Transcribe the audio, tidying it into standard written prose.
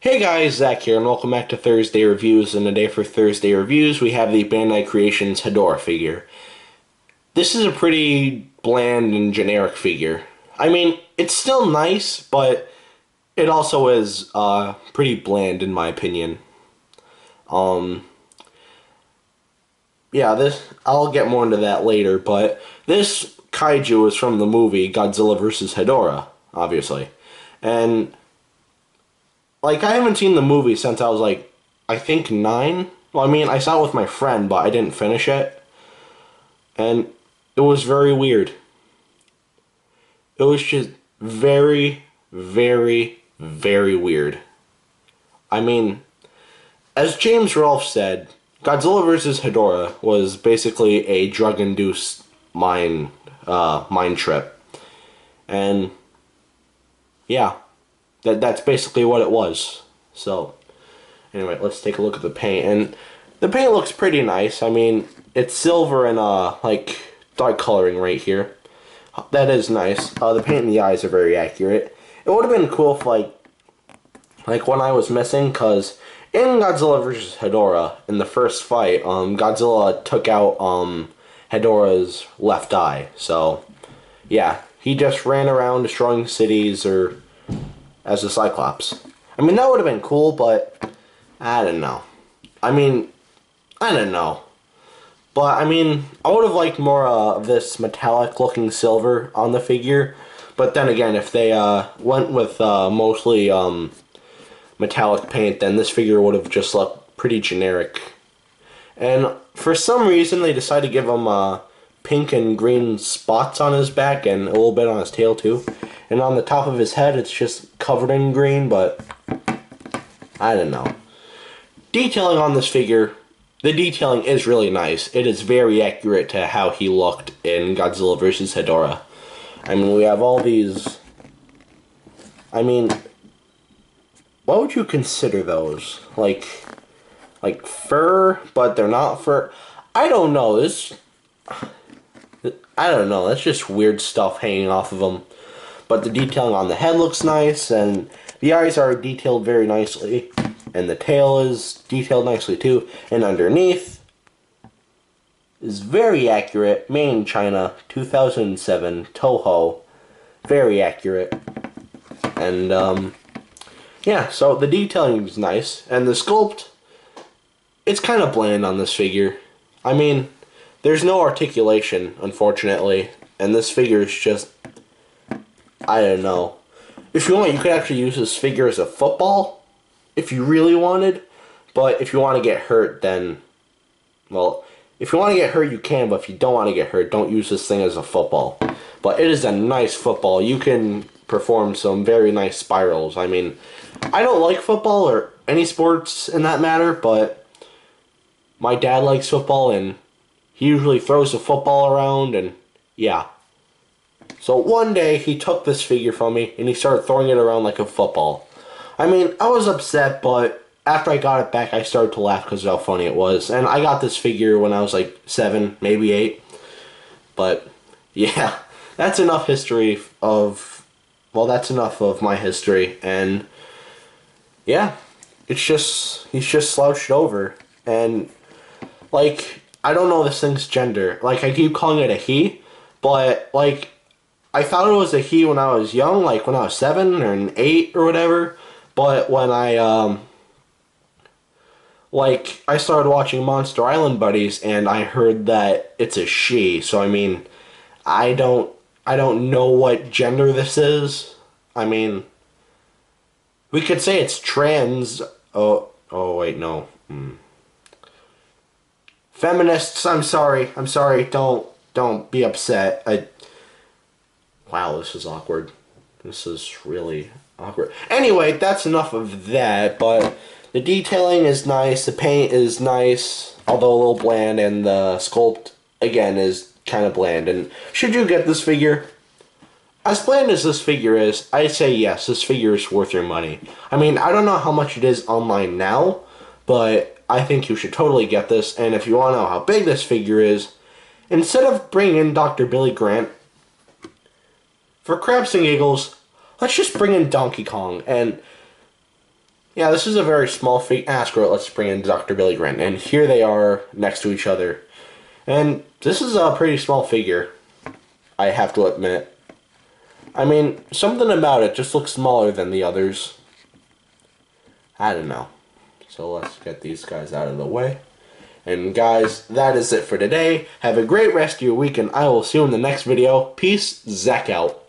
Hey guys, Zach here, and welcome back to Thursday Reviews. And today for Thursday Reviews, we have the Bandai Creations Hedorah figure. This is a pretty bland and generic figure. I mean, it's still nice, but it also is pretty bland in my opinion. Yeah, I'll get more into that later, but this kaiju is from the movie Godzilla vs. Hedorah, obviously. And I haven't seen the movie since I was I think 9. Well, I mean, I saw it with my friend, but I didn't finish it. And it was very weird. It was just very, very, very weird. I mean, as James Rolfe said, Godzilla vs. Hedorah was basically a drug-induced mind trip. And, yeah. That's basically what it was. So, anyway, let's take a look at the paint. And the paint looks pretty nice. I mean, it's silver and, dark coloring right here. That is nice. The paint in the eyes are very accurate. It would have been cool if, like when I was missing, because in Godzilla vs. Hedorah, in the first fight, Godzilla took out, Hedorah's left eye. So, yeah, he just ran around destroying cities or as a Cyclops. I mean, that would have been cool, but I don't know. I mean, I don't know. But, I mean, I would have liked more of this metallic-looking silver on the figure. But then again, if they went with mostly metallic paint, then this figure would have just looked pretty generic. And for some reason, they decided to give him pink and green spots on his back and a little bit on his tail, too. And on the top of his head, it's just covered in green, but I don't know. Detailing on this figure, the detailing is really nice. It is very accurate to how he looked in Godzilla vs. Hedorah. I mean, we have all these... I mean, what would you consider those? Like fur, but they're not fur? I don't know. I don't know. That's just weird stuff hanging off of them. But the detailing on the head looks nice, and the eyes are detailed very nicely, and the tail is detailed nicely too, and underneath is very accurate, made in China, 2007, Toho, very accurate, and yeah, so the detailing is nice, and the sculpt, it's kind of bland on this figure. I mean, there's no articulation, unfortunately, and this figure is just, I don't know. If you want, you could actually use this figure as a football, if you really wanted. But if you want to get hurt, then, well, if you want to get hurt, you can. But if you don't want to get hurt, don't use this thing as a football. But it is a nice football. You can perform some very nice spirals. I mean, I don't like football or any sports in that matter, but my dad likes football, and he usually throws the football around, and yeah. So one day, he took this figure from me, and he started throwing it around like a football. I mean, I was upset, but after I got it back, I started to laugh because of how funny it was. And I got this figure when I was like 7, maybe 8. But, yeah, that's enough history of... Well, that's enough of my history. And, yeah, it's just... He's just slouched over. And, I don't know this thing's gender. I keep calling it a he, but, I thought it was a he when I was young, when I was 7 or 8 or whatever. But when I started watching Monster Island Buddies, and I heard that it's a she. So I mean, I don't know what gender this is. I mean, we could say it's trans. Oh wait, no. Feminists, I'm sorry. Don't be upset. Wow, this is awkward. This is really awkward. Anyway, that's enough of that, but the detailing is nice, the paint is nice, although a little bland, and the sculpt, again, is kind of bland. And should you get this figure? As bland as this figure is, I'd say yes, this figure is worth your money. I mean, I don't know how much it is online now, but I think you should totally get this, and if you want to know how big this figure is, instead of bringing in Dr. Billy Grant, for craps and giggles, let's just bring in Donkey Kong. And Yeah, this is a very small figure. Ah, screw it, let's bring in Dr. Billy Grant. And here they are next to each other. And this is a pretty small figure, I have to admit. I mean, something about it just looks smaller than the others. I don't know. So let's get these guys out of the way. And guys, that is it for today. Have a great rest of your week, and I will see you in the next video. Peace, Zach out.